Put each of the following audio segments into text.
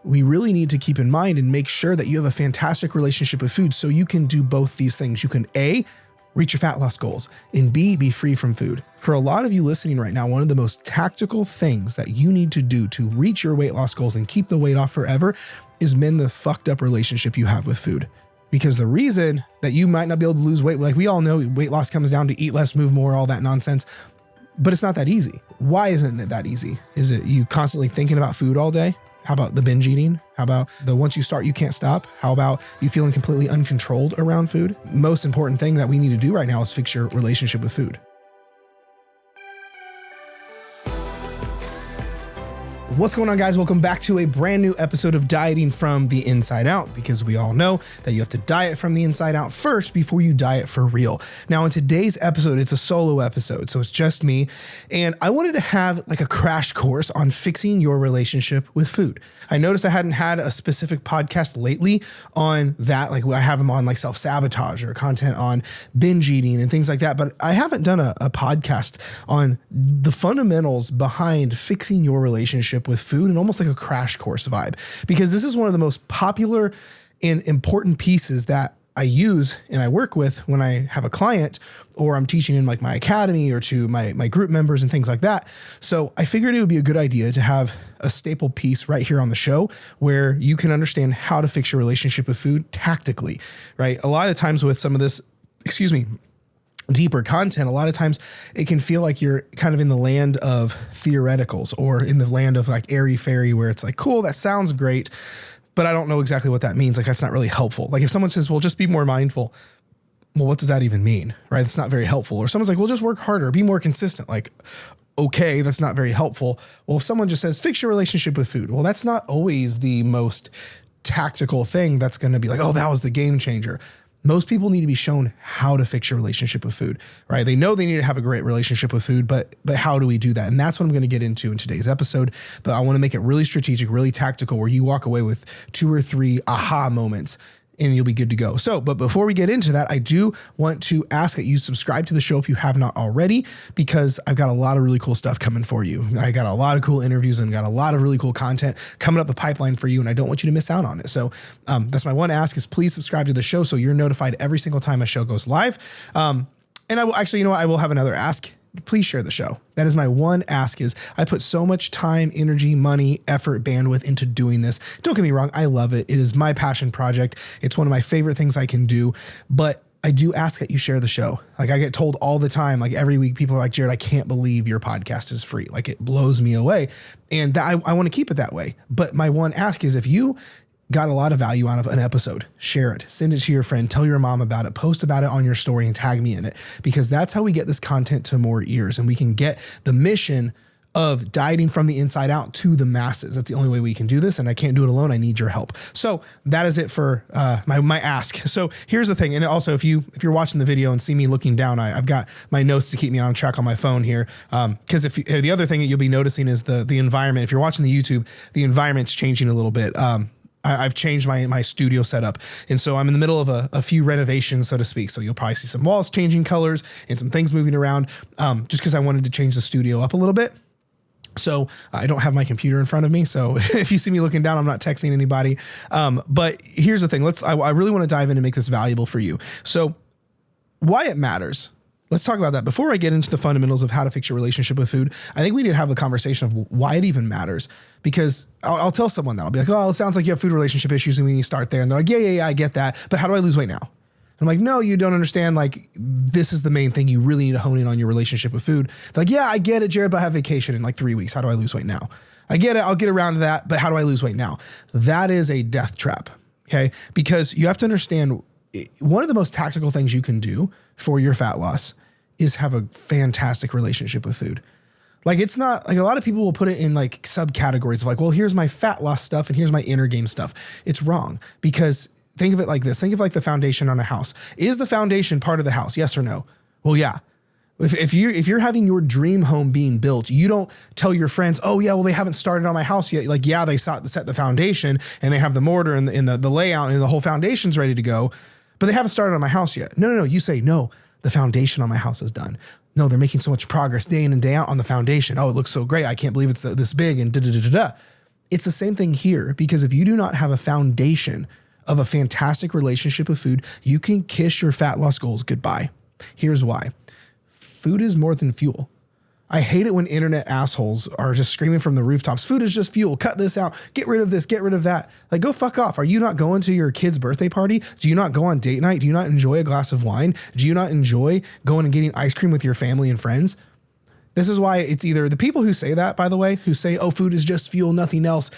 we really need to keep in mind and make sure that you have a fantastic relationship with food so you can do both these things. You can A, reach your fat loss goals, and B, be free from food. For a lot of you listening right now, one of the most tactical things that you need to do to reach your weight loss goals and keep the weight off forever is mend the fucked up relationship you have with food. Because the reason that you might not be able to lose weight, like we all know weight loss comes down to eat less, move more, all that nonsense, but it's not that easy. Why isn't it that easy? Is it you constantly thinking about food all day? How about the binge eating? How about the once you start, you can't stop? How about you feeling completely uncontrolled around food? Most important thing that we need to do right now is fix your relationship with food. What's going on, guys? Welcome back to a brand new episode of Dieting from the Inside Out, because we all know that you have to diet from the inside out first before you diet for real. Now, in today's episode, it's a solo episode, so it's just me, and I wanted to have like a crash course on fixing your relationship with food. I noticed I hadn't had a specific podcast lately on that, like I have them on like self-sabotage or content on binge eating and things like that, but I haven't done a podcast on the fundamentals behind fixing your relationship with food and almost like a crash course vibe, because this is one of the most popular and important pieces that I use and I work with when I have a client or I'm teaching in like my academy or to my group members and things like that. So I figured it would be a good idea to have a staple piece right here on the show where you can understand how to fix your relationship with food tactically, right? A lot of times with some of this, deeper content, a lot of times it can feel like you're kind of in the land of theoreticals or in the land of like airy fairy where it's like, cool, that sounds great, but I don't know exactly what that means. Like, that's not really helpful. Like if someone says, well, just be more mindful. Well, what does that even mean? Right? It's not very helpful. Or someone's like, well, just work harder, be more consistent. Like, okay, that's not very helpful. Well, if someone just says, fix your relationship with food. Well, that's not always the most tactical thing that's going to be like, oh, that was the game changer. Most people need to be shown how to fix your relationship with food, right? They know they need to have a great relationship with food, but how do we do that? And that's what I'm going to get into in today's episode. But I want to make it really strategic, really tactical, where you walk away with 2 or 3 aha moments and you'll be good to go. So, but before we get into that, I do want to ask that you subscribe to the show if you have not already, because I've got a lot of really cool stuff coming for you. I got a lot of cool interviews and got a lot of really cool content coming up the pipeline for you, and I don't want you to miss out on it. So that's my one ask, is please subscribe to the show so you're notified every single time a show goes live. And I will actually, I will have another ask. Please share the show. That is my one ask. Is I put so much time, energy, money, effort, bandwidth into doing this. Don't get me wrong. I love it. It is my passion project. It's one of my favorite things I can do, but I do ask that you share the show. Like I get told all the time, like every week, people are like, Jared, I can't believe your podcast is free. Like it blows me away. And that, I want to keep it that way. But my one ask is if you got a lot of value out of an episode, share it, send it to your friend, tell your mom about it, post about it on your story and tag me in it, because that's how we get this content to more ears and we can get the mission of dieting from the inside out to the masses. That's the only way we can do this. And I can't do it alone. I need your help. So that is it for my ask. So here's the thing. And also if you're watching the video and see me looking down, I've got my notes to keep me on track on my phone here. Cause the other thing that you'll be noticing is the environment. If you're watching the YouTube, the environment's changing a little bit. I've changed my studio setup. And so I'm in the middle of a few renovations, so to speak. So you'll probably see some walls changing colors and some things moving around, just because I wanted to change the studio up a little bit. So I don't have my computer in front of me. So if you see me looking down, I'm not texting anybody. But here's the thing. I really want to dive in and make this valuable for you. So why it matters. Let's talk about that. Before I get into the fundamentals of how to fix your relationship with food, I think we need to have a conversation of why it even matters. Because I'll tell someone that. I'll be like, oh, it sounds like you have food relationship issues and we need to start there. And they're like, yeah, I get that. But how do I lose weight now? And I'm like, no, you don't understand. Like, this is the main thing. You really need to hone in on your relationship with food. They're like, yeah, I get it, Jared, but I have vacation in like 3 weeks. How do I lose weight now? I get it. I'll get around to that. But how do I lose weight now? That is a death trap. Okay. Because you have to understand one of the most tactical things you can do for your fat loss is have a fantastic relationship with food. Like it's not like a lot of people will put it in like subcategories of like, well, here's my fat loss stuff and here's my inner game stuff. It's wrong, because think of it like this. Think of like the foundation on a house. Is the foundation part of the house? Yes or no? Well, yeah. If you're having your dream home being built, you don't tell your friends, oh yeah, well, they haven't started on my house yet. Like, yeah, they set the foundation and they have the mortar and the layout and the whole foundation's ready to go, but they haven't started on my house yet. No. You say, no, the foundation on my house is done. No, they're making so much progress day in and day out on the foundation. Oh, it looks so great. I can't believe it's this big and da-da-da-da-da. It's the same thing here, because if you do not have a foundation of a fantastic relationship with food, you can kiss your fat loss goals goodbye. Here's why. Food is more than fuel. I hate it when internet assholes are just screaming from the rooftops, food is just fuel, cut this out, get rid of this, get rid of that. Like, go fuck off. Are you not going to your kid's birthday party? Do you not go on date night? Do you not enjoy a glass of wine? Do you not enjoy going and getting ice cream with your family and friends? This is why it's either the people who say that, by the way, who say, oh, food is just fuel, nothing else,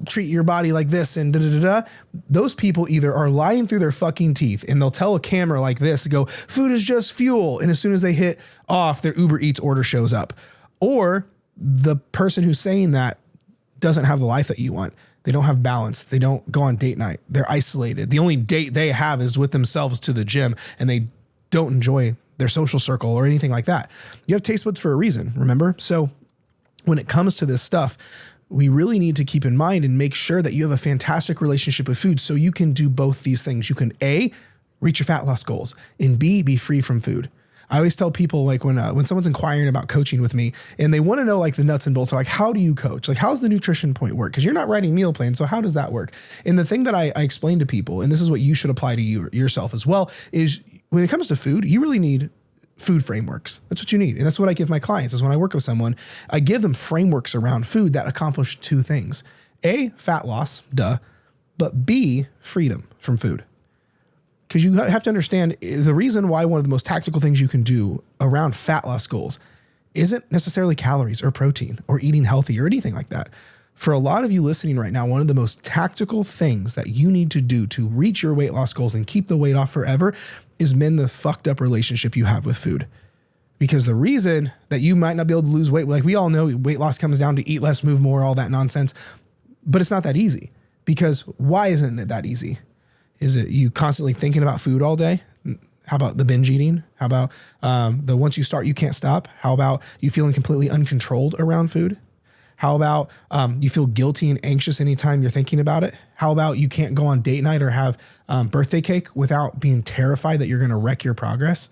treat your body like this and da-da-da-da. Those people either are lying through their fucking teeth and they'll tell a camera like this, go, food is just fuel. And as soon as they hit off, their Uber Eats order shows up. Or the person who's saying that doesn't have the life that you want. They don't have balance. They don't go on date night. They're isolated. The only date they have is with themselves to the gym, and they don't enjoy their social circle or anything like that. You have taste buds for a reason, remember? So when it comes to this stuff, we really need to keep in mind and make sure that you have a fantastic relationship with food so you can do both these things. You can A, reach your fat loss goals, and B, be free from food. I always tell people, like, when someone's inquiring about coaching with me and they want to know like the nuts and bolts, like, how do you coach? Like, how's the nutrition point work? Because you're not writing meal plans. So how does that work? And the thing that I explain to people, and this is what you should apply to yourself as well, is when it comes to food, you really need food frameworks. That's what you need. And that's what I give my clients is when I work with someone, I give them frameworks around food that accomplish two things. A, fat loss, duh, but B, freedom from food. Because you have to understand the reason why one of the most tactical things you can do around fat loss goals isn't necessarily calories or protein or eating healthy or anything like that. For a lot of you listening right now, one of the most tactical things that you need to do to reach your weight loss goals and keep the weight off forever is mend the fucked up relationship you have with food. Because the reason that you might not be able to lose weight, like we all know weight loss comes down to eat less, move more, all that nonsense, but it's not that easy. Because why isn't it that easy? Is it you constantly thinking about food all day? How about the binge eating? How about the once you start, you can't stop? How about you feeling completely uncontrolled around food? How about you feel guilty and anxious anytime you're thinking about it? How about you can't go on date night or have birthday cake without being terrified that you're going to wreck your progress?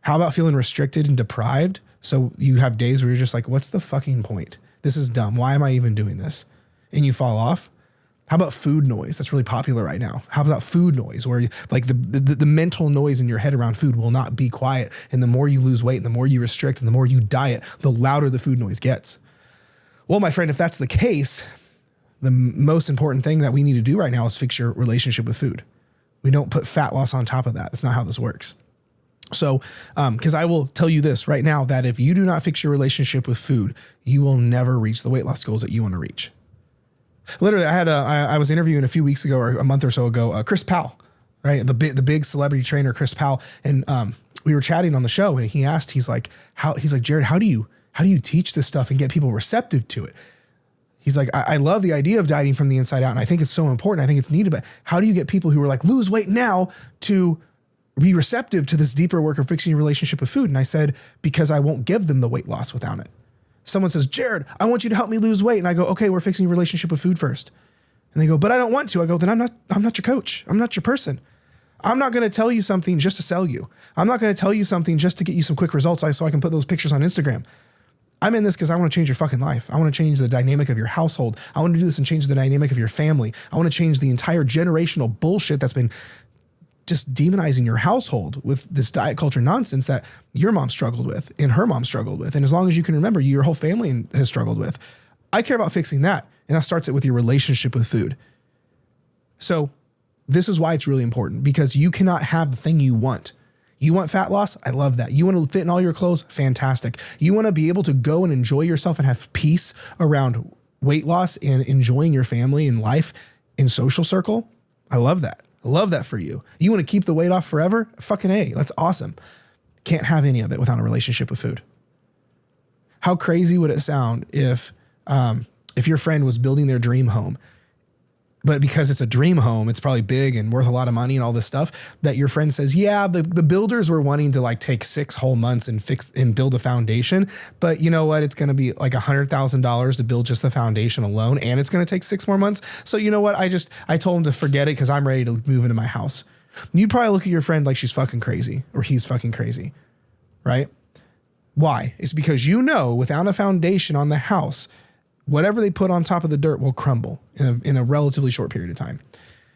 How about feeling restricted and deprived? So you have days where you're just like, what's the fucking point? This is dumb. Why am I even doing this? And you fall off. How about food noise? That's really popular right now. How about food noise where like the mental noise in your head around food will not be quiet. And the more you lose weight and the more you restrict and the more you diet, the louder the food noise gets. Well, my friend, if that's the case, the most important thing that we need to do right now is fix your relationship with food. We don't put fat loss on top of that. That's not how this works. So, because I will tell you this right now, that if you do not fix your relationship with food, you will never reach the weight loss goals that you want to reach. Literally, I was interviewing a few weeks ago or a month or so ago, Chris Powell, right? The big celebrity trainer, Chris Powell. And we were chatting on the show and he's like, Jared, how do you teach this stuff and get people receptive to it? He's like, I love the idea of dieting from the inside out. And I think it's so important. I think it's needed, but how do you get people who are like, lose weight now to be receptive to this deeper work of fixing your relationship with food? And I said, because I won't give them the weight loss without it. Someone says, Jared, I want you to help me lose weight. And I go, okay, we're fixing your relationship with food first. And they go, but I don't want to. I go, then I'm not your coach. I'm not your person. I'm not going to tell you something just to sell you. I'm not going to tell you something just to get you some quick results so I can put those pictures on Instagram. I'm in this because I want to change your fucking life. I want to change the dynamic of your household. I want to do this and change the dynamic of your family. I want to change the entire generational bullshit that's been just demonizing your household with this diet culture nonsense that your mom struggled with and her mom struggled with. And as long as you can remember, your whole family has struggled with. I care about fixing that. And that starts it with your relationship with food. So this is why it's really important, because you cannot have the thing you want. You want fat loss? I love that. You want to fit in all your clothes? Fantastic. You want to be able to go and enjoy yourself and have peace around weight loss and enjoying your family and life in social circle? I love that. I love that for you. You want to keep the weight off forever? Fucking A. That's awesome. Can't have any of it without a relationship with food. How crazy would it sound if your friend was building their dream home, but because it's a dream home, it's probably big and worth a lot of money and all this stuff, that your friend says, yeah, the builders were wanting to like take 6 whole months and build a foundation. But you know what? It's going to be like $100,000 to build just the foundation alone. And it's going to take 6 more months. So you know what? I told him to forget it because I'm ready to move into my house. You'd probably look at your friend like she's fucking crazy or he's fucking crazy, right? Why? It's because you know without a foundation on the house, whatever they put on top of the dirt will crumble in a relatively short period of time.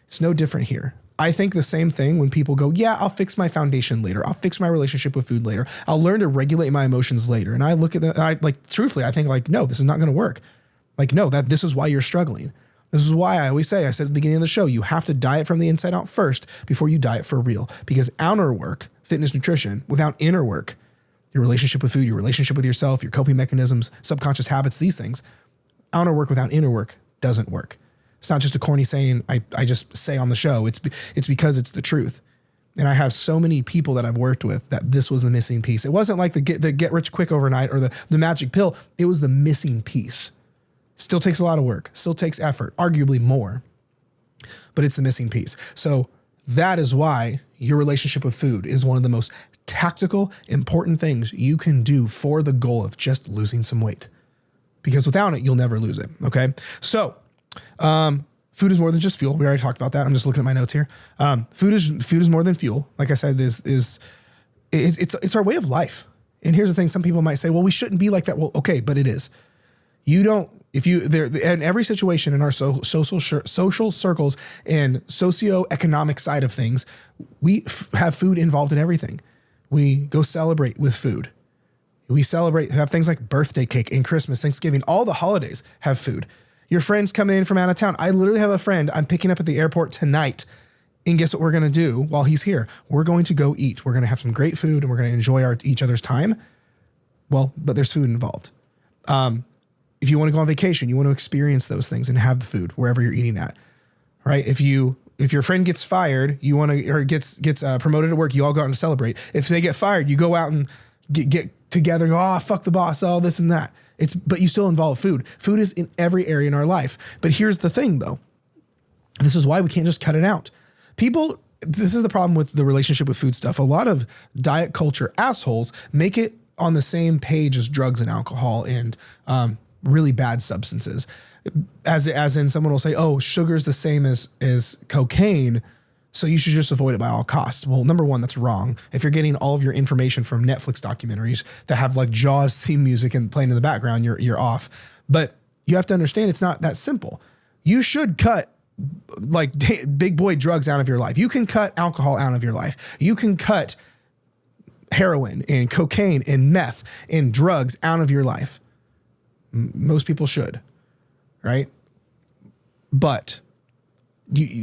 It's no different here. I think the same thing when people go, yeah, I'll fix my foundation later. I'll fix my relationship with food later. I'll learn to regulate my emotions later. And I look at that, truthfully, I think no, this is not going to work. No, this is why you're struggling. This is why I always say, I said at the beginning of the show, you have to diet from the inside out first before you diet for real. Because outer work, fitness, nutrition, without inner work, your relationship with food, your relationship with yourself, your coping mechanisms, subconscious habits, these things, outer work without inner work doesn't work. It's not just a corny saying I just say on the show. It's because it's the truth. And I have so many people that I've worked with that this was the missing piece. It wasn't like the get rich quick overnight or the magic pill. It was the missing piece. Still takes a lot of work, still takes effort, arguably more, but it's the missing piece. So that is why your relationship with food is one of the most tactical, important things you can do for the goal of just losing some weight. Because without it, you'll never lose it. Okay. So, food is more than just fuel. We already talked about that. I'm just looking at my notes here. Food is more than fuel. Like I said, it's our way of life. And here's the thing. Some people might say, well, we shouldn't be like that. Well, okay, but it is. You don't, in every situation in our social circles and socioeconomic side of things, we have food involved in everything. We go celebrate with food. We have things like birthday cake and Christmas, Thanksgiving, all the holidays have food. Your friends coming in from out of town. I literally have a friend I'm picking up at the airport tonight. And guess what we're going to do while he's here? We're going to go eat. We're going to have some great food and we're going to enjoy each other's time. Well, but there's food involved. If you want to go on vacation, you want to experience those things and have the food wherever you're eating at, right? If your friend gets fired, or gets promoted at work, you all go out and celebrate. If they get fired, you go out and get together and go, fuck the boss, all this and that. But you still involve food. Food is in every area in our life. But here's the thing though. This is why we can't just cut it out. This is the problem with the relationship with food stuff. A lot of diet culture assholes make it on the same page as drugs and alcohol and really bad substances. As in someone will say, oh, sugar's the same as cocaine, so you should just avoid it by all costs. Well, number one, that's wrong. If you're getting all of your information from Netflix documentaries that have like Jaws theme music and playing in the background, you're off. But you have to understand it's not that simple. You should cut like big boy drugs out of your life. You can cut alcohol out of your life. You can cut heroin and cocaine and meth and drugs out of your life. Most people should, right? But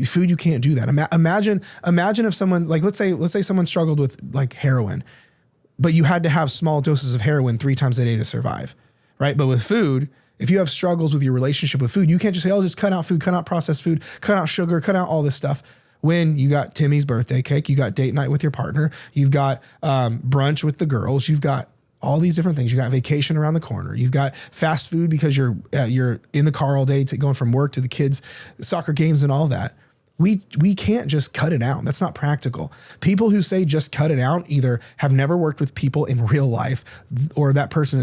food, you can't do that. Imagine if someone, like, let's say someone struggled with like heroin, but you had to have small doses of heroin 3 times a day to survive, right? But with food, if you have struggles with your relationship with food, you can't just say, oh, just cut out food, cut out processed food, cut out sugar, cut out all this stuff. When you got Timmy's birthday cake, you got date night with your partner, you've got brunch with the girls, you've got all these different things. You got vacation around the corner. You've got fast food because you're in the car all day going from work to the kids' soccer games and all that. We can't just cut it out. That's not practical. People who say just cut it out either have never worked with people in real life, or that person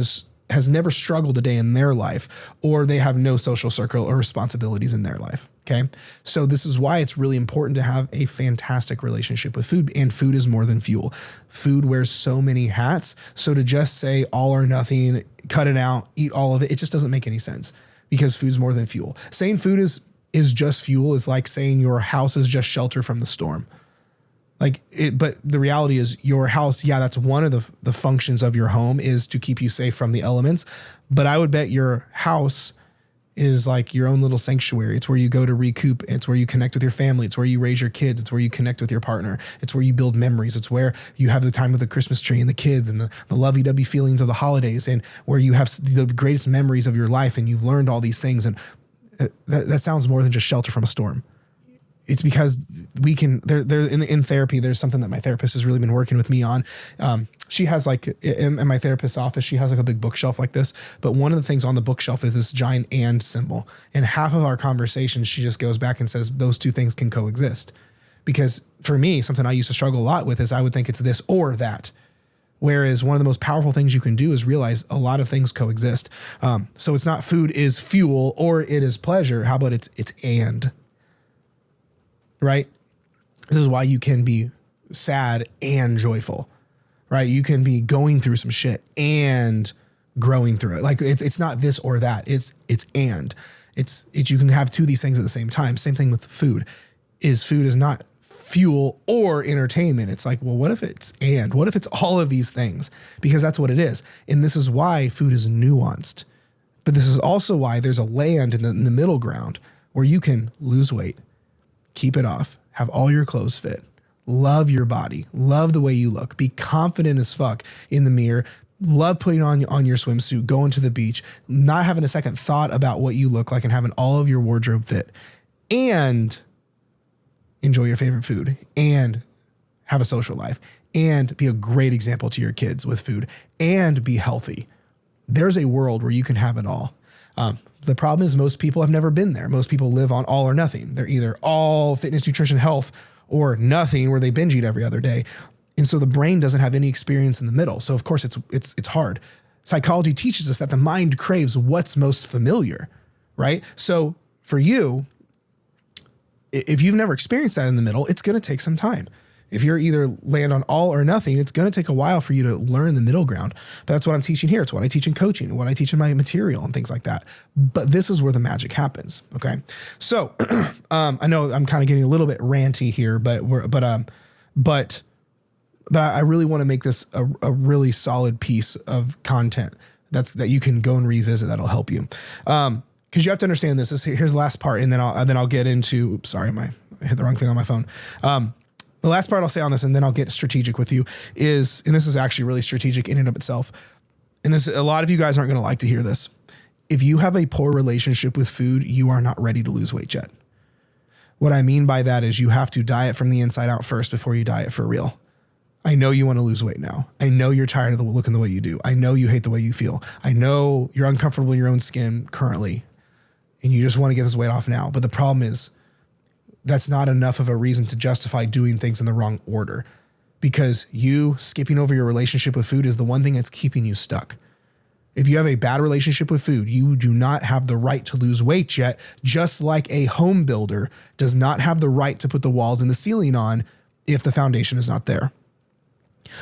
has never struggled a day in their life, or they have no social circle or responsibilities in their life. Okay. So this is why it's really important to have a fantastic relationship with food, and food is more than fuel. Food wears so many hats. So to just say all or nothing, cut it out, eat all of it, it just doesn't make any sense, because food's more than fuel. Saying food is just fuel is like saying your house is just shelter from the storm. But the reality is your house, yeah, that's one of the functions of your home, is to keep you safe from the elements. But I would bet your house is like your own little sanctuary. It's where you go to recoup. It's where you connect with your family. It's where you raise your kids. It's where you connect with your partner. It's where you build memories. It's where you have the time with the Christmas tree and the kids and the lovey-dovey feelings of the holidays, and where you have the greatest memories of your life, and you've learned all these things. And that sounds more than just shelter from a storm. It's because we can, in therapy, there's something that my therapist has really been working with me on. She has like, in my therapist's office, she has like a big bookshelf like this, but one of the things on the bookshelf is this giant and symbol. And half of our conversations, she just goes back and says, those two things can coexist. Because for me, something I used to struggle a lot with is I would think it's this or that. Whereas one of the most powerful things you can do is realize a lot of things coexist. So it's not food is fuel or it is pleasure. How about it's and, right? This is why you can be sad and joyful, right? You can be going through some shit and growing through it. Like it's not this or that. It's you can have two of these things at the same time. Same thing with food. Food is not fuel or entertainment. It's like, well, what if it's all of these things? Because that's what it is. And this is why food is nuanced. But this is also why there's a land in the middle ground where you can lose weight, keep it off, have all your clothes fit, love your body, love the way you look, be confident as fuck in the mirror, love putting on your swimsuit, going to the beach, not having a second thought about what you look like and having all of your wardrobe fit, and enjoy your favorite food and have a social life and be a great example to your kids with food and be healthy. There's a world where you can have it all. The problem is most people have never been there. Most people live on all or nothing. They're either all fitness, nutrition, health, or nothing where they binge eat every other day. And so the brain doesn't have any experience in the middle. So of course it's hard. Psychology teaches us that the mind craves what's most familiar, right? So for you, if you've never experienced that in the middle, it's going to take some time. If you're either land on all or nothing, it's going to take a while for you to learn the middle ground. But that's what I'm teaching here. It's what I teach in coaching and what I teach in my material and things like that. But this is where the magic happens. Okay. So I know I'm kind of getting a little bit ranty here, but I really want to make this a really solid piece of content that you can go and revisit. That'll help you. Because you have to understand this. Here's the last part, and then I'll get into. Sorry, I hit the wrong thing on my phone. The last part I'll say on this, and then I'll get strategic with you, and this is actually really strategic in and of itself. And a lot of you guys aren't going to like to hear this. If you have a poor relationship with food, you are not ready to lose weight yet. What I mean by that is you have to diet from the inside out first before you diet for real. I know you want to lose weight now. I know you're tired of looking the way you do. I know you hate the way you feel. I know you're uncomfortable in your own skin currently, and you just want to get this weight off now. But the problem is that's not enough of a reason to justify doing things in the wrong order, because you skipping over your relationship with food is the one thing that's keeping you stuck. If you have a bad relationship with food, you do not have the right to lose weight yet, just like a home builder does not have the right to put the walls and the ceiling on if the foundation is not there.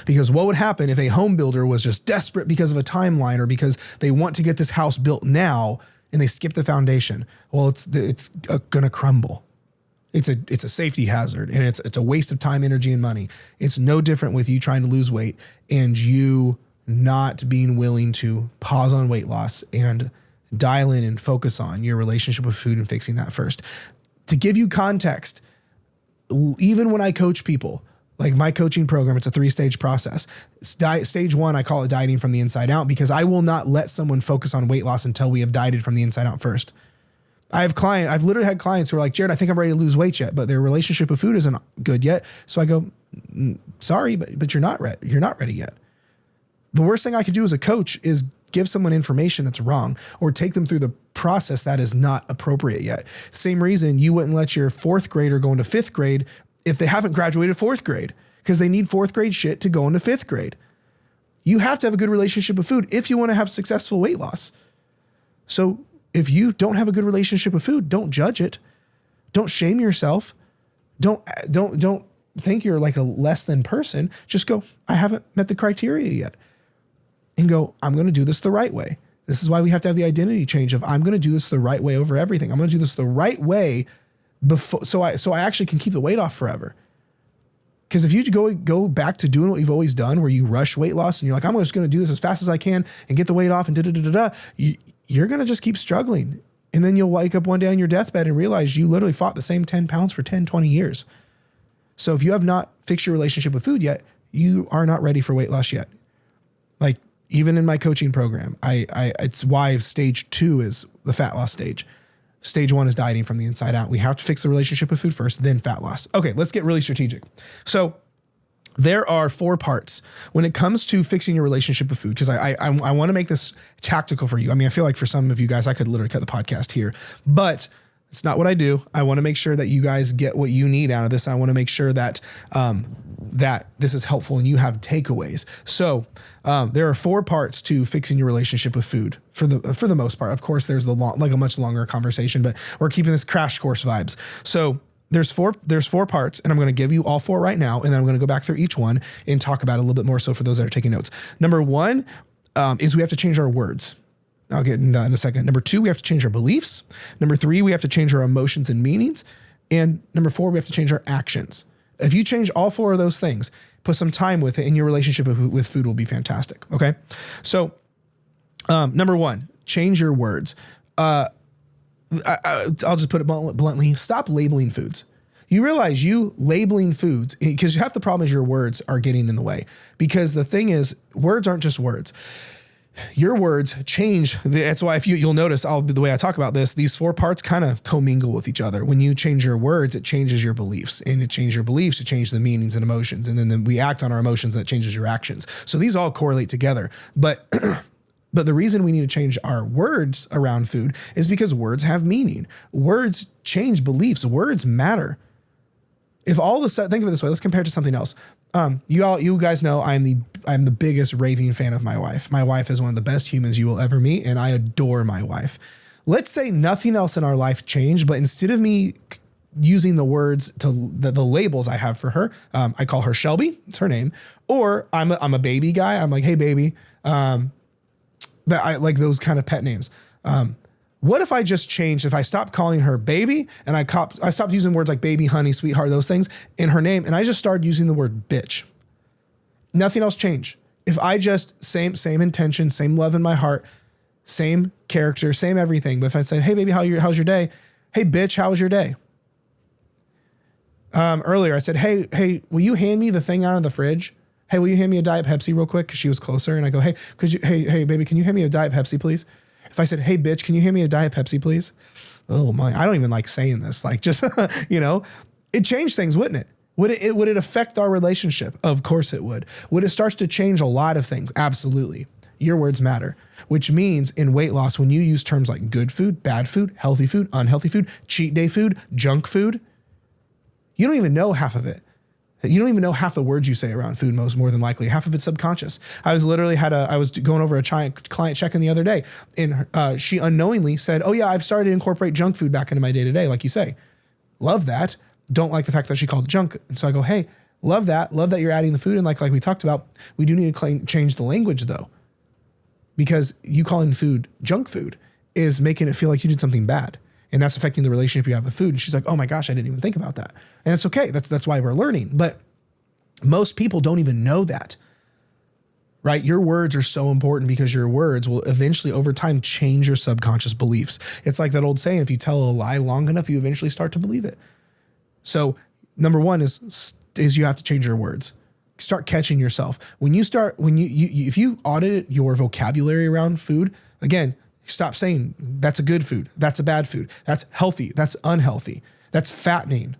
Because what would happen if a home builder was just desperate because of a timeline or because they want to get this house built now and they skip the foundation? Well, it's going to crumble. It's a safety hazard, and it's a waste of time, energy, and money. It's no different with you trying to lose weight and you not being willing to pause on weight loss and dial in and focus on your relationship with food and fixing that first. To give you context, even when I coach people, like my coaching program, it's a 3-stage process. Stage 1, I call it dieting from the inside out, because I will not let someone focus on weight loss until we have dieted from the inside out first. I've literally had clients who are like, Jared, I think I'm ready to lose weight yet, but their relationship with food isn't good yet. So I go, sorry, but you're not ready. You're not ready yet. The worst thing I could do as a coach is give someone information that's wrong or take them through the process that is not appropriate yet. Same reason you wouldn't let your 4th grader go into 5th grade if they haven't graduated 4th grade, because they need 4th grade shit to go into 5th grade. You have to have a good relationship with food if you want to have successful weight loss. So if you don't have a good relationship with food, don't judge it. Don't shame yourself. Don't think you're like a less than person. Just go, I haven't met the criteria yet. And go, I'm going to do this the right way. This is why we have to have the identity change of I'm going to do this the right way over everything. I'm going to do this the right way before, so I actually can keep the weight off forever. Because if you go back to doing what you've always done, where you rush weight loss and you're like, I'm just going to do this as fast as I can and get the weight off and you're going to just keep struggling. And then you'll wake up one day on your deathbed and realize you literally fought the same 10 pounds for 10, 20 years. So if you have not fixed your relationship with food yet, you are not ready for weight loss yet. Like even in my coaching program, it's why stage 2 is the fat loss stage. Stage 1 is dieting from the inside out. We have to fix the relationship with food first, then fat loss. Okay, let's get really strategic. So there are 4 parts when it comes to fixing your relationship with food, because I want to make this tactical for you. I mean, I feel like for some of you guys, I could literally cut the podcast here, but it's not what I do. I want to make sure that you guys get what you need out of this. I want to make sure that that this is helpful and you have takeaways. So there are 4 parts to fixing your relationship with food for the most part. Of course, there's a much longer conversation, but we're keeping this crash course vibes. So there's 4 parts, and I'm going to give you all 4 right now. And then I'm going to go back through each one and talk about it a little bit more. So for those that are taking notes, number 1, is we have to change our words. I'll get into that in a second. Number 2, we have to change our beliefs. Number 3, we have to change our emotions and meanings. And number 4, we have to change our actions. If you change all 4 of those things, put some time with it, and your relationship with food will be fantastic. Okay. So, number 1, change your words. I'll just put it bluntly. Stop labeling foods. You realize you labeling foods, because half the problem is your words are getting in the way. Because the thing is, words aren't just words. Your words change. That's why if you'll notice, the way I talk about this, these 4 parts kind of commingle with each other. When you change your words, it changes your beliefs, and it changes your beliefs to change the meanings and emotions. And then we act on our emotions, that changes your actions. So these all correlate together. But the reason we need to change our words around food is because words have meaning. Words change beliefs. Words matter. If all of a sudden, think of it this way, let's compare it to something else. You guys know I'm the biggest raving fan of my wife. My wife is one of the best humans you will ever meet, and I adore my wife. Let's say nothing else in our life changed, but instead of me using the words to the labels I have for her, I call her Shelby. It's her name. Or I'm a baby guy. I'm like, hey baby. That I like those kind of pet names. What if I just changed, if I stopped calling her baby and I stopped using words like baby, honey, sweetheart, those things in her name, and I just started using the word bitch. Nothing else changed. If I just, same intention, same love in my heart, same character, same everything. But if I said, hey baby, how's your day? Hey bitch, how was your day? Earlier I said, hey, will you hand me the thing out of the fridge? Hey, will you hand me a Diet Pepsi real quick? Cause she was closer. And I go, hey, hey baby, can you hand me a Diet Pepsi, please? If I said, hey bitch, can you hand me a Diet Pepsi, please? Oh my, I don't even like saying this. Like just, it changed things, wouldn't it? Would it affect our relationship? Of course it would. Would it start to change a lot of things? Absolutely. Your words matter, which means in weight loss, when you use terms like good food, bad food, healthy food, unhealthy food, cheat day food, junk food, you don't even know half of it. You don't even know half the words you say around food, more than likely. Half of it's subconscious. I was going over a client check-in the other day, and she unknowingly said, oh yeah, I've started to incorporate junk food back into my day-to-day, like you say. Love that. Don't like the fact that she called it junk. And so I go, hey, love that you're adding the food. And like we talked about, we do need to change the language though, because you calling food junk food is making it feel like you did something bad. And that's affecting the relationship you have with food. And she's like, oh my gosh, I didn't even think about that. And it's okay. That's why we're learning. But most people don't even know that, right? Your words are so important because your words will eventually over time change your subconscious beliefs. It's like that old saying, if you tell a lie long enough, you eventually start to believe it. So number 1 is you have to change your words. Start catching yourself. If you audit your vocabulary around food, again, stop saying that's a good food. That's a bad food. That's healthy. That's unhealthy. That's fattening.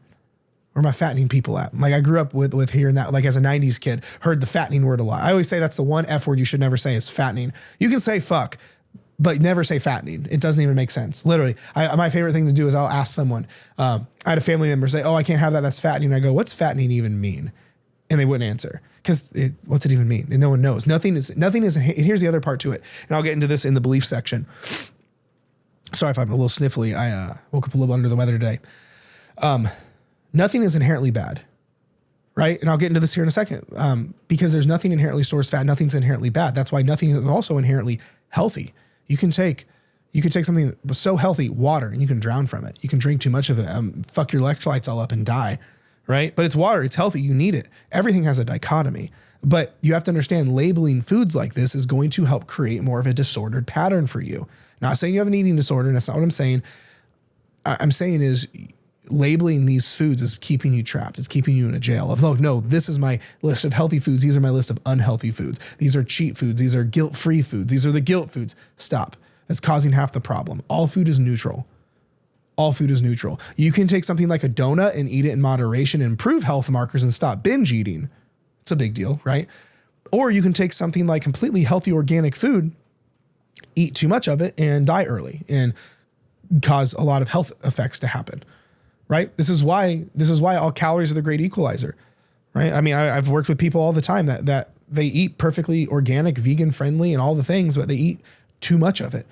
Where are my fattening people at? Like I grew up with hearing that, like as a 90s kid, heard the fattening word a lot. I always say that's the one F word you should never say is fattening. You can say fuck, but never say fattening. It doesn't even make sense. Literally. My favorite thing to do is I'll ask someone, I had a family member say, oh, I can't have that. That's fattening. I go, what's fattening even mean? And they wouldn't answer because what's it even mean? And no one knows. Nothing is, and here's the other part to it. And I'll get into this in the belief section. Sorry if I'm a little sniffly. I woke up a little under the weather today. Nothing is inherently bad, right? And I'll get into this here in a second because there's nothing inherently stores fat. Nothing's inherently bad. That's why nothing is also inherently healthy. You can take something that was so healthy, water, and you can drown from it. You can drink too much of it, fuck your electrolytes all up and die, right? But it's water. It's healthy. You need it. Everything has a dichotomy. But you have to understand labeling foods like this is going to help create more of a disordered pattern for you. Not saying you have an eating disorder. That's not what I'm saying. I'm saying is labeling these foods is keeping you trapped. It's keeping you in a jail of, oh, no, this is my list of healthy foods. These are my list of unhealthy foods. These are cheat foods. These are guilt-free foods. These are the guilt foods. Stop. That's causing half the problem. All food is neutral. All food is neutral. You can take something like a donut and eat it in moderation, improve health markers, and stop binge eating. It's a big deal, right? Or you can take something like completely healthy organic food, eat too much of it, and die early and cause a lot of health effects to happen, right? This is why all calories are the great equalizer, right? I mean, I've worked with people all the time that they eat perfectly organic, vegan friendly, and all the things, but they eat too much of it.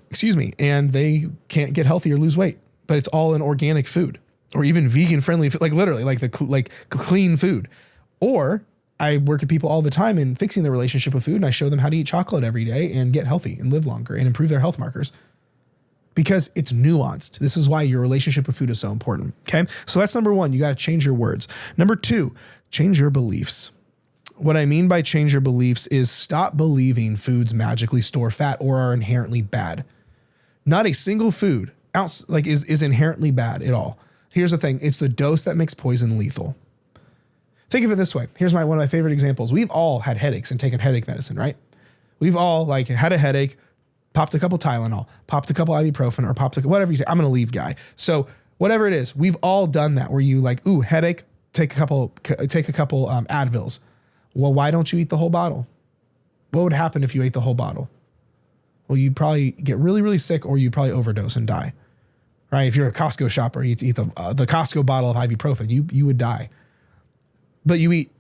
Excuse me. And they can't get healthy or lose weight, but it's all in organic food or even vegan friendly, like literally like clean food. Or I work with people all the time in fixing their relationship with food, and I show them how to eat chocolate every day and get healthy and live longer and improve their health markers because it's nuanced. This is why your relationship with food is so important. Okay. So that's number one. You got to change your words. Number two, change your beliefs. What I mean by change your beliefs is stop believing foods magically store fat or are inherently bad. Not a single food is inherently bad at all. Here's the thing. It's the dose that makes poison lethal. Think of it this way. Here's one of my favorite examples. We've all had headaches and taken headache medicine, right? We've all had a headache, popped a couple Tylenol, popped a couple ibuprofen, or popped whatever you take. I'm going to leave, guy. So whatever it is, we've all done that where you headache, take a couple Advils. Well, why don't you eat the whole bottle? What would happen if you ate the whole bottle? Well, you'd probably get really, really sick, or you'd probably overdose and die, right? If you're a Costco shopper, you eat the Costco bottle of ibuprofen, you would die. But you eat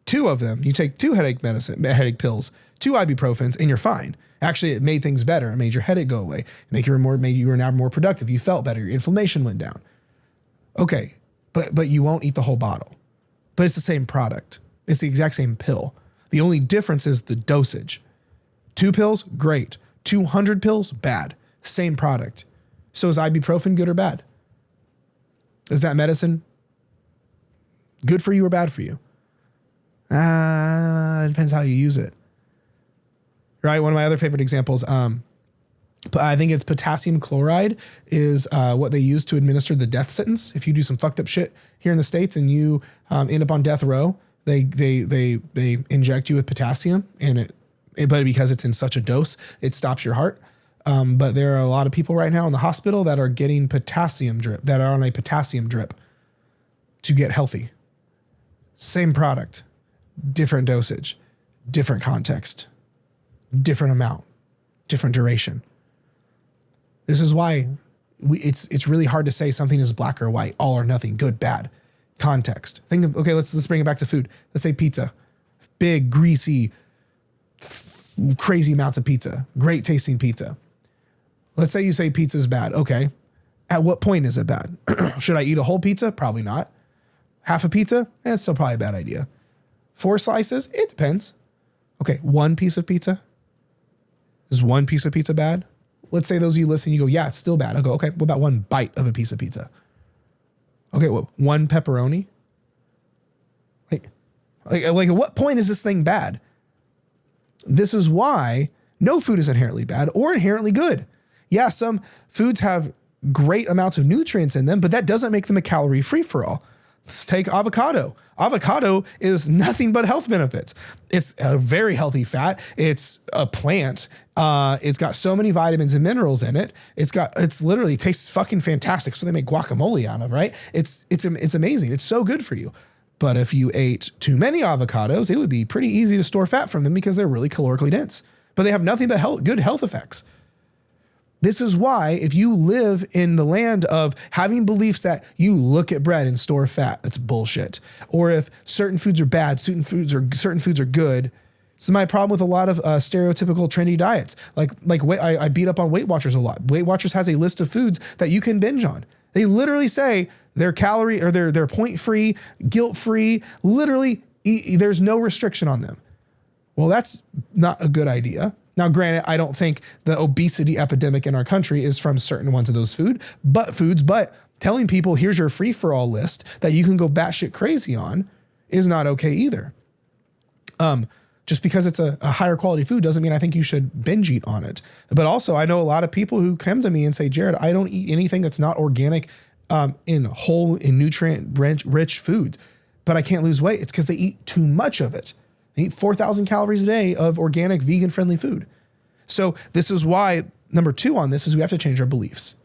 two of them. You take two headache pills, two ibuprofens, and you're fine. Actually, it made things better. It made your headache go away. Made you were now more productive. You felt better. Your inflammation went down. Okay, but you won't eat the whole bottle. But it's the same product. It's the exact same pill. The only difference is the dosage. 2 pills, great. 200 pills, bad. Same product. So is ibuprofen good or bad? Is that medicine good for you or bad for you? It depends how you use it. Right? One of my other favorite examples, I think it's potassium chloride is what they use to administer the death sentence. If you do some fucked up shit here in the States and you end up on death row, they inject you with potassium, but because it's in such a dose, it stops your heart. But there are a lot of people right now in the hospital that are getting that are on a potassium drip to get healthy. Same product, different dosage, different context, different amount, different duration. This is why it's really hard to say something is black or white, all or nothing, good, bad. Context. Think of, okay, let's bring it back to food. Let's say pizza. Big, greasy, crazy amounts of pizza. Great tasting pizza. Let's say you say pizza's bad. Okay. At what point is it bad? Should I eat a whole pizza? Probably not. Half a pizza? It's still probably a bad idea. 4 slices? It depends. Okay, 1 piece of pizza? Is 1 piece of pizza bad? Let's say those of you listen, you go, yeah, it's still bad. I'll go, okay, what about 1 bite of a piece of pizza? Okay, well, 1 pepperoni? Like at what point is this thing bad? This is why no food is inherently bad or inherently good. Yeah, some foods have great amounts of nutrients in them, but that doesn't make them a calorie free-for-all. Let's take avocado. Avocado is nothing but health benefits. It's a very healthy fat. It's a plant. It's got so many vitamins and minerals in it. It's literally tastes fucking fantastic. So they make guacamole out of, right? It's amazing. It's so good for you. But if you ate too many avocados, it would be pretty easy to store fat from them because they're really calorically dense. But they have nothing but good health effects. This is why if you live in the land of having beliefs that you look at bread and store fat, that's bullshit. Or if certain foods are bad, certain foods are good. This is my problem with a lot of stereotypical trendy diets. I beat up on Weight Watchers a lot. Weight Watchers has a list of foods that you can binge on. They literally say they're calorie or they're point free, guilt free. Literally, there's no restriction on them. Well, that's not a good idea. Now, granted, I don't think the obesity epidemic in our country is from certain ones of those foods, but telling people here's your free-for-all list that you can go batshit crazy on is not okay either. Just because it's a higher quality food doesn't mean I think you should binge eat on it. But also, I know a lot of people who come to me and say, Jared, I don't eat anything that's not organic in nutrient-rich foods, but I can't lose weight. It's because they eat too much of it. They eat 4,000 calories a day of organic, vegan-friendly food. So this is why, number 2 on this is we have to change our beliefs.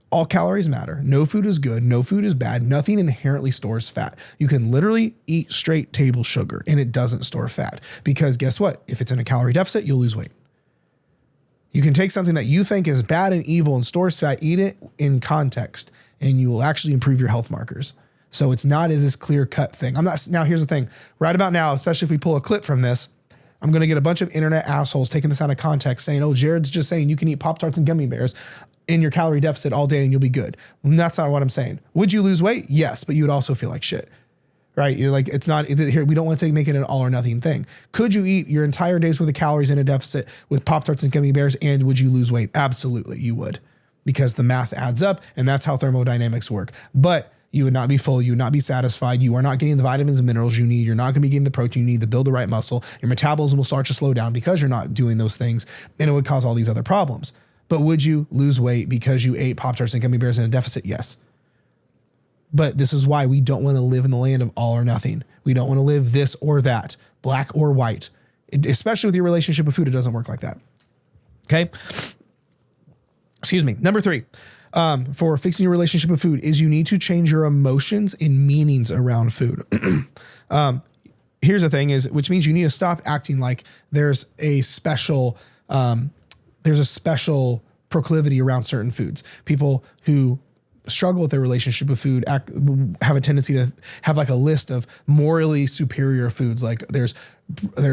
All calories matter. No food is good. No food is bad. Nothing inherently stores fat. You can literally eat straight table sugar and it doesn't store fat because guess what? If it's in a calorie deficit, you'll lose weight. You can take something that you think is bad and evil and stores fat, eat it in context, and you will actually improve your health markers. So it's not as this clear cut thing. Now here's the thing. Right about now, especially if we pull a clip from this, I'm going to get a bunch of internet assholes taking this out of context saying, oh, Jared's just saying you can eat Pop-Tarts and gummy bears in your calorie deficit all day and you'll be good. And that's not what I'm saying. Would you lose weight? Yes, but you would also feel like shit, right? You're like, it's not here. We don't want to make it an all or nothing thing. Could you eat your entire day's worth of calories in a deficit with Pop-Tarts and gummy bears? And would you lose weight? Absolutely. You would, because the math adds up, and that's how thermodynamics work. But you would not be full. You would not be satisfied. You are not getting the vitamins and minerals you need. You're not going to be getting the protein you need to build the right muscle. Your metabolism will start to slow down because you're not doing those things, and it would cause all these other problems. But would you lose weight because you ate Pop-Tarts and gummy bears in a deficit? Yes. But this is why we don't want to live in the land of all or nothing. We don't want to live this or that, black or white. Especially with your relationship with food, it doesn't work like that. Okay? Excuse me. Number 3, for fixing your relationship with food is you need to change your emotions and meanings around food. Here's the thing which means you need to stop acting like there's a special proclivity around certain foods. People who struggle with their relationship with food have a tendency to have like a list of morally superior foods. Like there's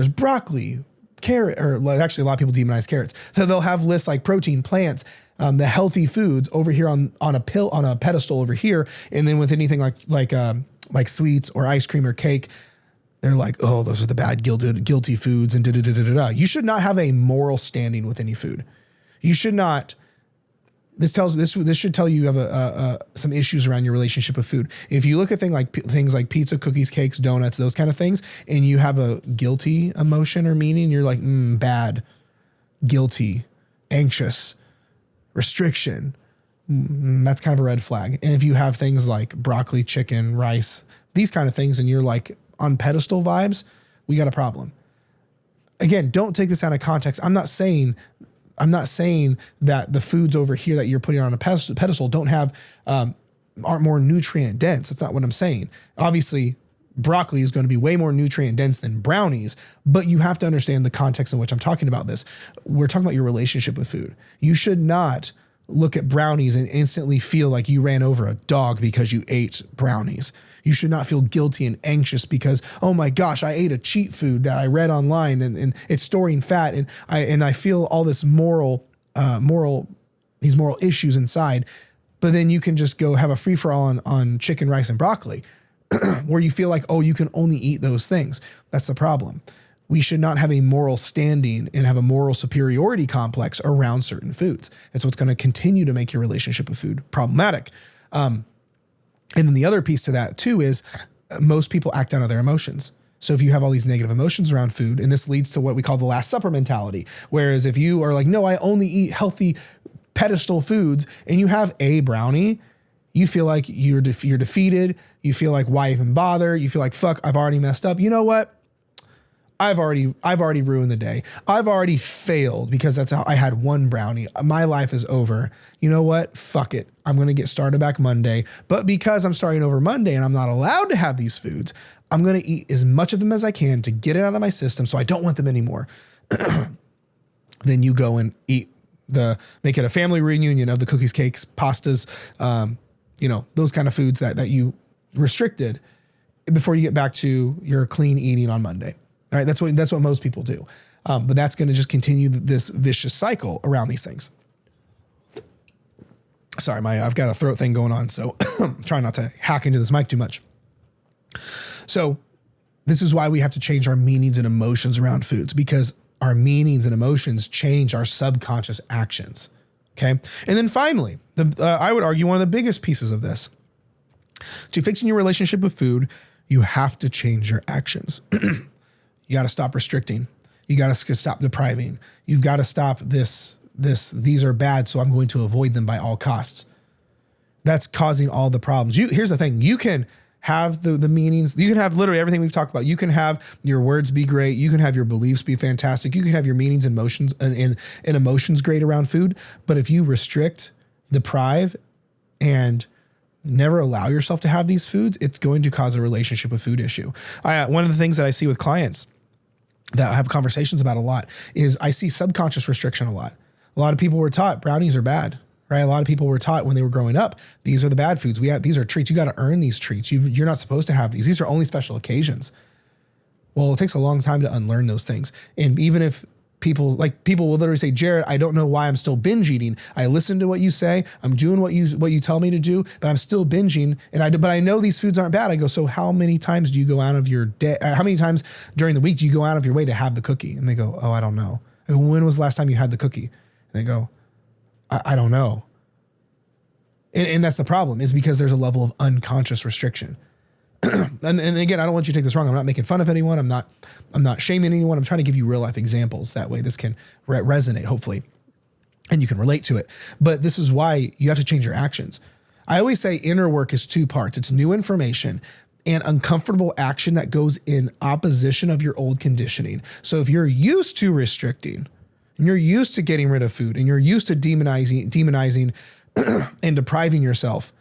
broccoli, carrot, or actually a lot of people demonize carrots. So they'll have lists like protein, plants, the healthy foods over here on a pedestal over here. And then with anything like sweets or ice cream or cake, they're like, oh, those are the bad guilty foods and da-da-da-da-da. You should not have a moral standing with any food. You should not. This should tell you have some issues around your relationship with food. If you look at things like pizza, cookies, cakes, donuts, those kind of things, and you have a guilty emotion or meaning, you're like, bad, guilty, anxious, restriction. That's kind of a red flag. And if you have things like broccoli, chicken, rice, these kind of things, and you're like on pedestal vibes, we got a problem. Again, don't take this out of context. I'm not saying that the foods over here that you're putting on a pedestal don't have, aren't more nutrient dense. That's not what I'm saying. Obviously, broccoli is going to be way more nutrient dense than brownies, but you have to understand the context in which I'm talking about this. We're talking about your relationship with food. You should not look at brownies and instantly feel like you ran over a dog because you ate brownies. You should not feel guilty and anxious because, oh my gosh, I ate a cheat food that I read online and it's storing fat and I feel all this moral issues inside. But then you can just go have a free for all on chicken, rice, and broccoli where you feel like, oh, you can only eat those things. That's the problem. We should not have a moral standing and have a moral superiority complex around certain foods. It's what's going to continue to make your relationship with food problematic. And then the other piece to that too is most people act out of their emotions. So if you have all these negative emotions around food, and this leads to what we call the Last Supper mentality, whereas if you are like, no, I only eat healthy pedestal foods, and you have a brownie, you feel like you're defeated. You feel like, why even bother? You feel like, fuck, I've already messed up. You know what? I've already ruined the day. I've already failed because that's how I had one brownie. My life is over. You know what? Fuck it. I'm going to get started back Monday. But because I'm starting over Monday and I'm not allowed to have these foods, I'm going to eat as much of them as I can to get it out of my system so I don't want them anymore. Then you go and make it a family reunion of the cookies, cakes, pastas, those kind of foods that you restricted before you get back to your clean eating on Monday. All right, that's what most people do. But that's going to just continue this vicious cycle around these things. Sorry, I've got a throat thing going on, so I'm trying not to hack into this mic too much. So this is why we have to change our meanings and emotions around foods, because our meanings and emotions change our subconscious actions. Okay. And then finally, I would argue one of the biggest pieces of this to fixing your relationship with food, you have to change your actions. You got to stop restricting. You got to stop depriving. You've got to stop these are bad, so I'm going to avoid them by all costs. That's causing all the problems. Here's the thing. You can have the meanings. You can have literally everything we've talked about. You can have your words be great. You can have your beliefs be fantastic. You can have your meanings and emotions and emotions great around food. But if you restrict, deprive, and never allow yourself to have these foods, it's going to cause a relationship with food issue. One of the things that I see with clients that I have conversations about a lot is I see subconscious restriction a lot. A lot of people were taught brownies are bad, right? A lot of people were taught when they were growing up, these are the bad foods. These are treats. You got to earn these treats. You're not supposed to have these. These are only special occasions. Well, it takes a long time to unlearn those things. And even if People will literally say, Jared, I don't know why I'm still binge eating. I listen to what you say. I'm doing what you tell me to do, but I'm still binging. But I know these foods aren't bad. I go, so how many times do you go out of your day? How many times during the week do you go out of your way to have the cookie? And they go, oh, I don't know. And when was the last time you had the cookie? And they go, I don't know. And that's the problem, is because there's a level of unconscious restriction. And again, I don't want you to take this wrong. I'm not making fun of anyone. I'm not shaming anyone. I'm trying to give you real life examples. That way this can resonate, hopefully, and you can relate to it. But this is why you have to change your actions. I always say inner work is two parts. It's new information and uncomfortable action that goes in opposition of your old conditioning. So if you're used to restricting and you're used to getting rid of food and you're used to demonizing and depriving yourself,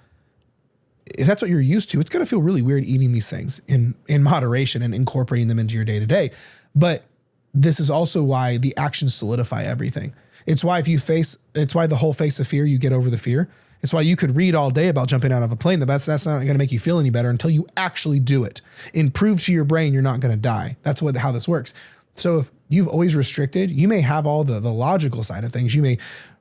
if that's what you're used to, it's going to feel really weird eating these things in moderation and incorporating them into your day to day. But this is also why the actions solidify everything. It's why it's why the whole face of fear, you get over the fear. It's why you could read all day about jumping out of a plane. That's not going to make you feel any better until you actually do it and prove to your brain you're not going to die. That's how this works. So if you've always restricted, you may have all the logical side of things. You may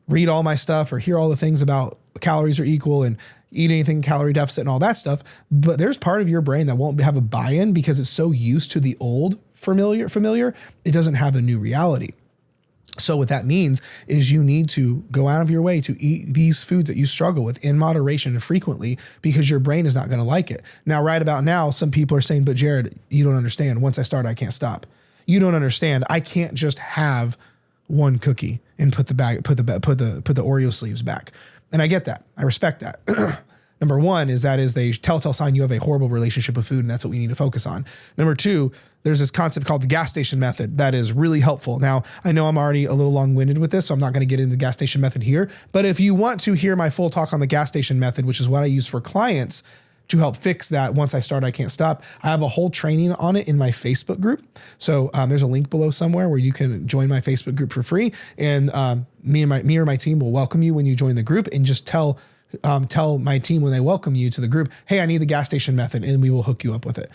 read all my stuff or hear all the things about calories are equal and eat anything calorie deficit and all that stuff. But there's part of your brain that won't have a buy-in because it's so used to the old familiar, it doesn't have a new reality. So what that means is you need to go out of your way to eat these foods that you struggle with in moderation and frequently, because your brain is not going to like it. Now, right about now, some people are saying, but Jared, you don't understand. Once I start, I can't stop. You don't understand. I can't just have one cookie and put the Oreo sleeves back. And I get that. I respect that. Number one is the telltale sign you have a horrible relationship with food, and that's what we need to focus on. Number two, there's this concept called the gas station method that is really helpful. Now, I know I'm already a little long-winded with this, so I'm not going to get into the gas station method here. But if you want to hear my full talk on the gas station method, which is what I use for clients to help fix that once I start, I can't stop, I have a whole training on it in my Facebook group. So there's a link below somewhere where you can join my Facebook group for free. And me or my team will welcome you when you join the group, and just tell my team when they welcome you to the group, hey, I need the gas station method, and we will hook you up with it.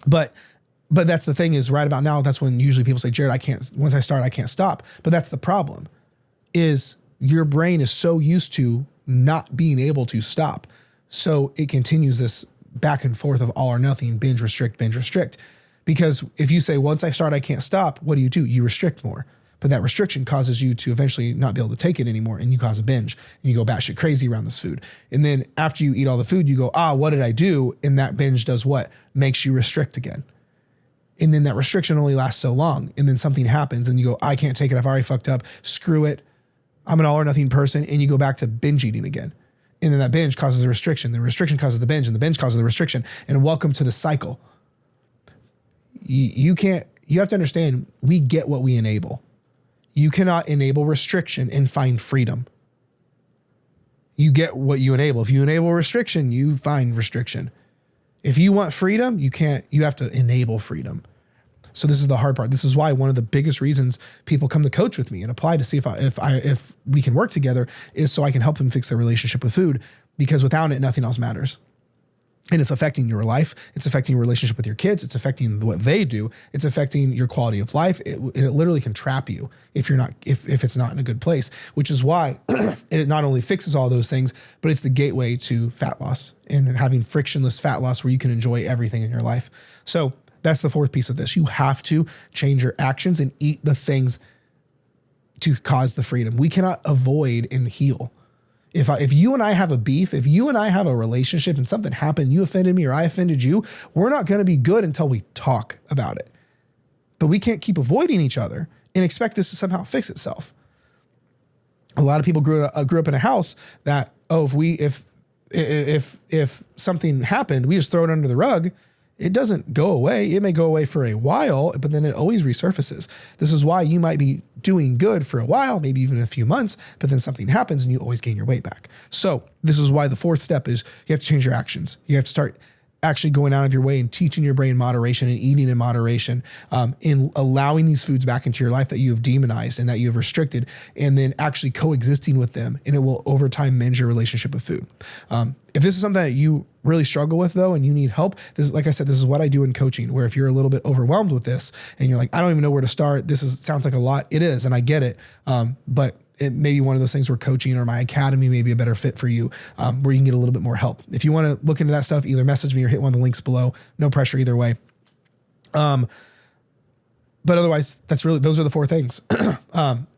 But that's the thing, is right about now, that's when usually people say, Jared, once I start, I can't stop. But that's the problem, is your brain is so used to not being able to stop. So it continues this back and forth of all or nothing, binge, restrict. Because if you say, once I start, I can't stop, what do? You restrict more. But that restriction causes you to eventually not be able to take it anymore, and you cause a binge, and you go batshit crazy around this food. And then after you eat all the food, you go, what did I do? And that binge does what? Makes you restrict again. And then that restriction only lasts so long. And then something happens and you go, I can't take it. I've already fucked up. Screw it. I'm an all or nothing person. And you go back to binge eating again. And then that binge causes a restriction. The restriction causes the binge, and the binge causes the restriction. And welcome to the cycle. You have to understand, we get what we enable. You cannot enable restriction and find freedom. You get what you enable. If you enable restriction, you find restriction. If you want freedom, you have to enable freedom. So this is the hard part. This is why one of the biggest reasons people come to coach with me and apply to see if we can work together is so I can help them fix their relationship with food, because without it, nothing else matters. And it's affecting your life. It's affecting your relationship with your kids. It's affecting what they do. It's affecting your quality of life. It literally can trap you if it's not in a good place, which is why it not only fixes all those things, but it's the gateway to fat loss and having frictionless fat loss where you can enjoy everything in your life. So that's the fourth piece of this. You have to change your actions and eat the things to cause the freedom. We cannot avoid and heal. If you and I have a beef, if you and I have a relationship and something happened, you offended me or I offended you, we're not going to be good until we talk about it. But we can't keep avoiding each other and expect this to somehow fix itself. A lot of people grew up in a house that, if something happened, we just throw it under the rug. It doesn't go away. It may go away for a while, but then it always resurfaces. This is why you might be doing good for a while, maybe even a few months, but then something happens and you always gain your weight back. So this is why the fourth step is you have to change your actions. You have to start actually going out of your way and teaching your brain moderation and eating in moderation, in allowing these foods back into your life that you have demonized and that you have restricted, and then actually coexisting with them. And it will over time mend your relationship with food. If this is something that you really struggle with though, and you need help, this is, like I said, this is what I do in coaching, where if you're a little bit overwhelmed with this and you're like, I don't even know where to start. Sounds like a lot. It is. And I get it. But it may be one of those things where coaching or my academy may be a better fit for you, where you can get a little bit more help. If you want to look into that stuff, either message me or hit one of the links below. No pressure either way. But otherwise, those are the 4 things.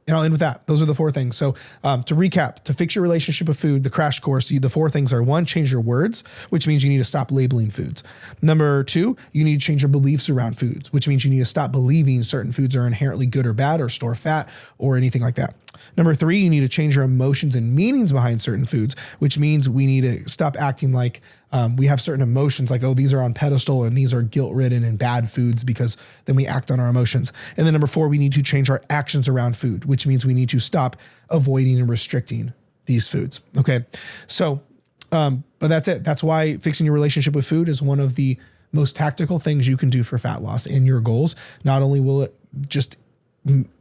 And I'll end with that. Those are the 4 things. So to recap, to fix your relationship with food, the crash course, the 4 things are: 1, change your words, which means you need to stop labeling foods. Number 2, you need to change your beliefs around foods, which means you need to stop believing certain foods are inherently good or bad or store fat or anything like that. Number 3, you need to change your emotions and meanings behind certain foods, which means we need to stop acting like we have certain emotions like, oh, these are on pedestal and these are guilt-ridden and bad foods, because then we act on our emotions. And then number 4, we need to change our actions around food, which means we need to stop avoiding and restricting these foods. Okay. So, but that's it. That's why fixing your relationship with food is one of the most tactical things you can do for fat loss and your goals. Not only will it just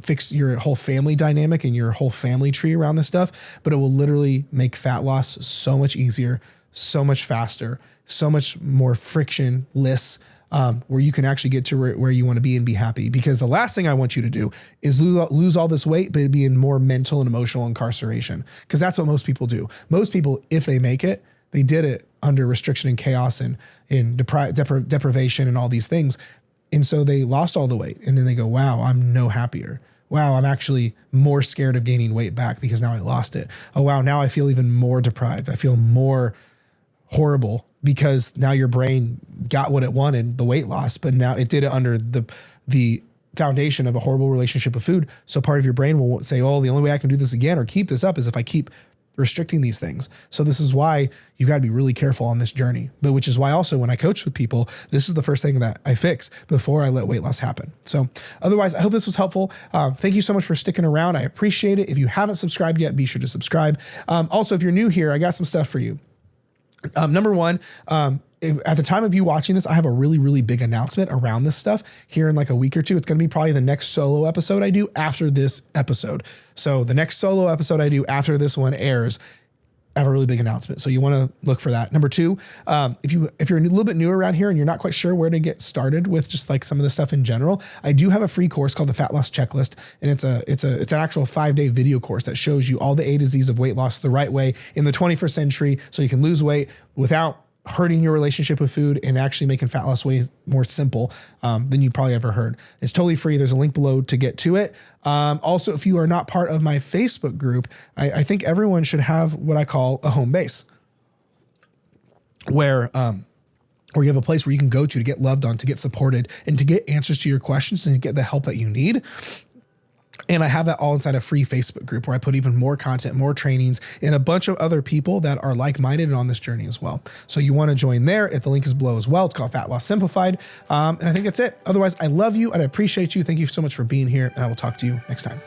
fix your whole family dynamic and your whole family tree around this stuff, but it will literally make fat loss so much easier, so much faster, so much more frictionless, where you can actually get to where you want to be and be happy. Because the last thing I want you to do is lose all this weight, but be in more mental and emotional incarceration. Because that's what most people do. Most people, if they make it, they did it under restriction and chaos and deprivation and all these things. And so they lost all the weight, and then they go, wow, I'm no happier. Wow, I'm actually more scared of gaining weight back because now I lost it. Oh, wow, now I feel even more deprived. I feel more horrible because now your brain got what it wanted, the weight loss, but now it did it under the foundation of a horrible relationship with food. So part of your brain will say, oh, the only way I can do this again or keep this up is if I keep restricting these things. So this is why you got to be really careful on this journey, but which is why also when I coach with people, this is the first thing that I fix before I let weight loss happen. So otherwise, I hope this was helpful. Thank you so much for sticking around. I appreciate it. If you haven't subscribed yet, be sure to subscribe. Also, if you're new here, I got some stuff for you. Number 1, at the time of you watching this, I have a really, really big announcement around this stuff here in like a week or 2. It's going to be probably the next solo episode I do after this episode. So the next solo episode I do after this one airs, I have a really big announcement. So you want to look for that. Number 2, if you're a little bit new around here and you're not quite sure where to get started with just like some of the stuff in general, I do have a free course called the Fat Loss Checklist. And it's an actual 5-day video course that shows you all the A to Z's of weight loss the right way in the 21st century. So you can lose weight without hurting your relationship with food and actually making fat loss way more simple than you probably ever heard. It's totally free. There's a link below to get to it. Also, if you are not part of my Facebook group, I think everyone should have what I call a home base, where you have a place where you can go to get loved on, to get supported, and to get answers to your questions and to get the help that you need. And I have that all inside a free Facebook group where I put even more content, more trainings, and a bunch of other people that are like-minded and on this journey as well. So you want to join there. If the link is below as well, it's called Fat Loss Simplified. And I think that's it. Otherwise, I love you and I appreciate you. Thank you so much for being here, and I will talk to you next time.